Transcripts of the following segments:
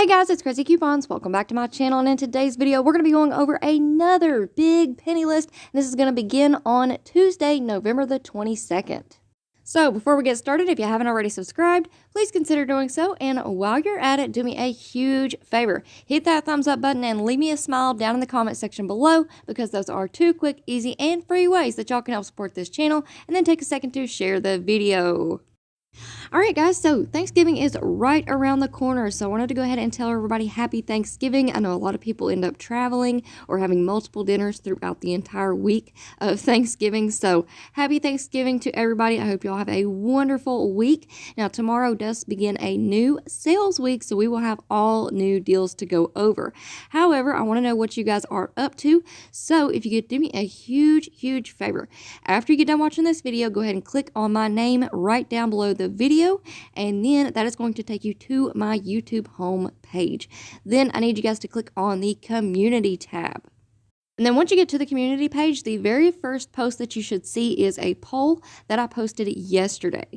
Hey guys, it's Craz-E Coupons. Welcome back to my channel, and in today's video, we're going to be going over another big penny list. This is going to begin on Tuesday, November the 22nd. So before we get started, if you haven't already subscribed, please consider doing so. And while you're at it, do me a huge favor. Hit that thumbs up button and leave me a smile down in the comment section below, because those are two quick, easy, and free ways that y'all can help support this channel. And then take a second to share the video. Alright guys, so Thanksgiving is right around the corner, so I wanted to go ahead and tell everybody happy Thanksgiving. I know a lot of people end up traveling or having multiple dinners throughout the entire week of Thanksgiving, so happy Thanksgiving to everybody. I hope y'all have a wonderful week. Now tomorrow does begin a new sales week, so we will have all new deals to go over. However, I want to know what you guys are up to, so if you could do me a huge favor. After you get done watching this video, go ahead and click on my name right down below the video, and then that is going to take you to my YouTube home page. Then I need you guys to click on the community tab. And then once you get to the community page, the very first post that you should see is a poll that I posted yesterday.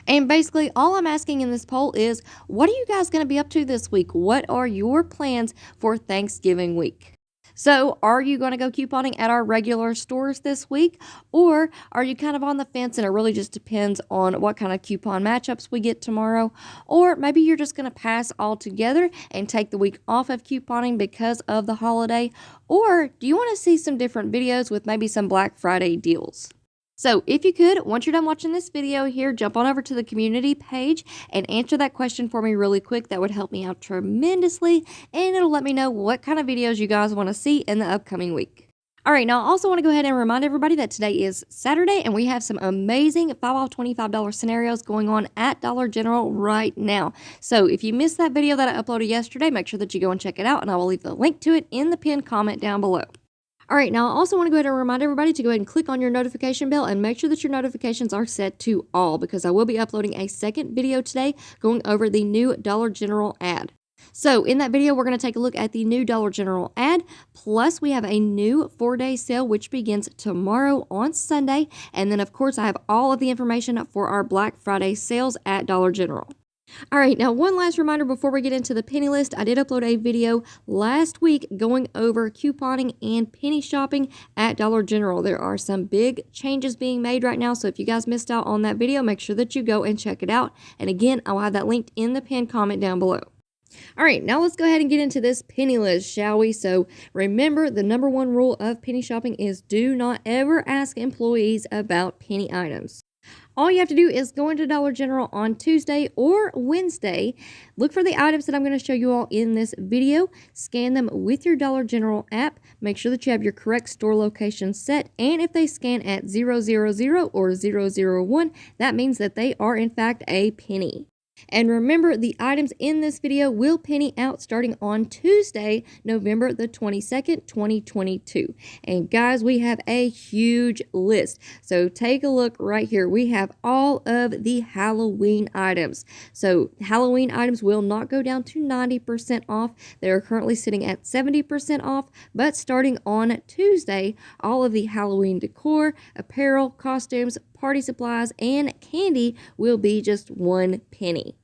And basically all I'm asking in this poll is, what are you guys going to be up to this week? What are your plans for Thanksgiving week? So are you going to go couponing at our regular stores this week, or are you kind of on the fence and it really just depends on what kind of coupon matchups we get tomorrow? Or maybe you're just going to pass altogether and take the week off of couponing because of the holiday? Or do you want to see some different videos with maybe some Black Friday deals? So if you could, once you're done watching this video here, jump on over to the community page and answer that question for me really quick. That would help me out tremendously, and it'll let me know what kind of videos you guys want to see in the upcoming week. Alright, now I also want to go ahead and remind everybody that today is Saturday, and we have some amazing 5 off $25 scenarios going on at Dollar General right now. So if you missed that video that I uploaded yesterday, make sure that you go and check it out, and I will leave the link to it in the pinned comment down below. Alright, now I also want to go ahead and remind everybody to go ahead and click on your notification bell and make sure that your notifications are set to all, because I will be uploading a second video today going over the new Dollar General ad. So in that video, we're going to take a look at the new Dollar General ad, plus we have a new 4-day sale which begins tomorrow on Sunday, and then of course I have all of the information for our Black Friday sales at Dollar General. Alright, now one last reminder before we get into the penny list. I did upload a video last week going over couponing and penny shopping at Dollar General. There are some big changes being made right now, so if you guys missed out on that video, make sure that you go and check it out. And again, I will have that linked in the pinned comment down below. Alright, now let's go ahead and get into this penny list, shall we? So remember, the number one rule of penny shopping is do not ever ask employees about penny items. All you have to do is go into Dollar General on Tuesday or Wednesday, look for the items that I'm going to show you all in this video, scan them with your Dollar General app, make sure that you have your correct store location set, and if they scan at 000 or 001, that means that they are in fact a penny. And remember, the items in this video will penny out starting on Tuesday, November the 22nd, 2022. And guys, we have a huge list. So take a look right here. We have all of the Halloween items. So Halloween items will not go down to 90% off. They are currently sitting at 70% off. But starting on Tuesday, all of the Halloween decor, apparel, costumes, party supplies, and candy will be just 1 penny.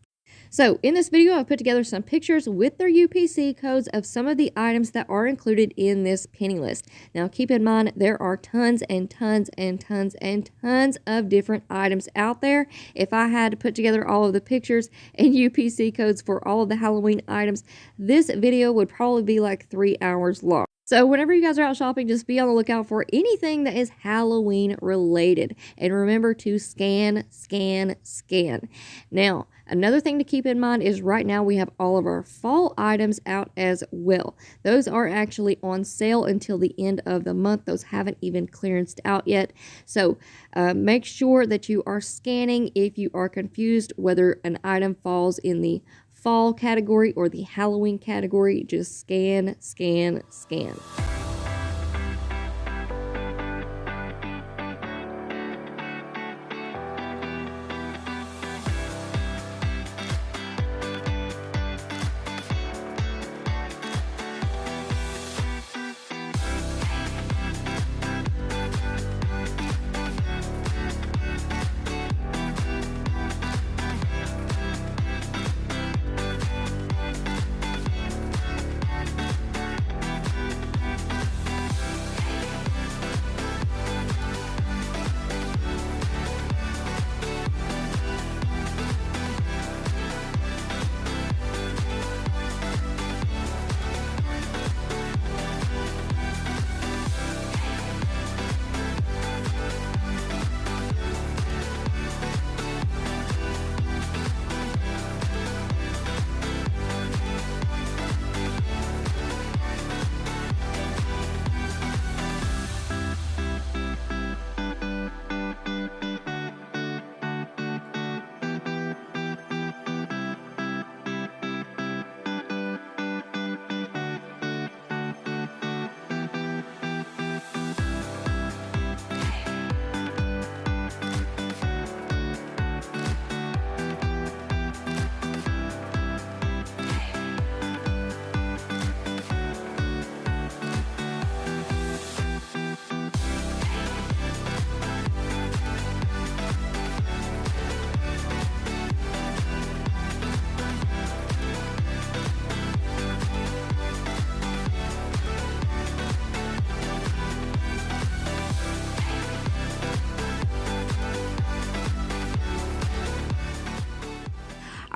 So in this video, I've put together some pictures with their UPC codes of some of the items that are included in this penny list. Now keep in mind, there are tons and tons and tons and tons of different items out there. If I had to put together all of the pictures and UPC codes for all of the Halloween items, this video would probably be like 3 hours long. So whenever you guys are out shopping, just be on the lookout for anything that is Halloween related. And remember to scan, scan, scan. Now, another thing to keep in mind is right now we have all of our fall items out as well. Those are actually on sale until the end of the month. Those haven't even clearanced out yet. So make sure that you are scanning if you are confused whether an item falls in the fall category or the Halloween category. Just scan, scan, scan.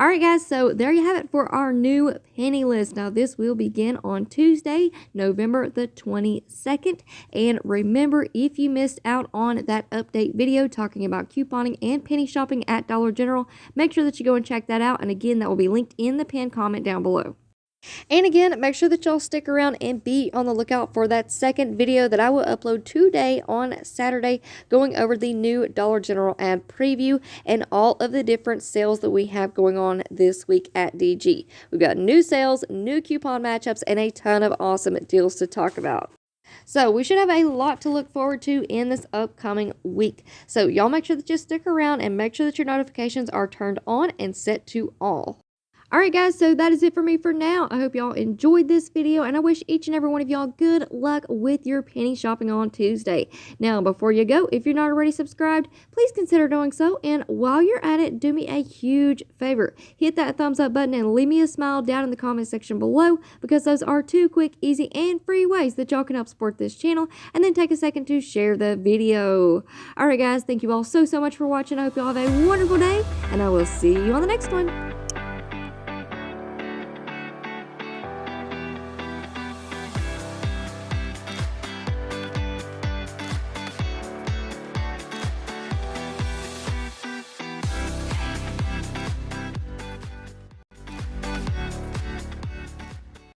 Alright guys, so there you have it for our new penny list. Now this will begin on Tuesday, November the 22nd. And remember, if you missed out on that update video talking about couponing and penny shopping at Dollar General, make sure that you go and check that out. And again, that will be linked in the pinned comment down below. And again, make sure that y'all stick around and be on the lookout for that second video that I will upload today on Saturday, going over the new Dollar General ad preview and all of the different sales that we have going on this week at DG. We've got new sales, new coupon matchups, and a ton of awesome deals to talk about. So we should have a lot to look forward to in this upcoming week. So y'all make sure that you stick around and make sure that your notifications are turned on and set to all. Alright guys, so that is it for me for now. I hope y'all enjoyed this video, and I wish each and every one of y'all good luck with your penny shopping on Tuesday. Now, before you go, if you're not already subscribed, please consider doing so, and while you're at it, do me a huge favor. Hit that thumbs up button and leave me a smile down in the comment section below, because those are 2 quick, easy, and free ways that y'all can help support this channel, and then take a second to share the video. Alright guys, thank you all so much for watching. I hope y'all have a wonderful day, and I will see you on the next one.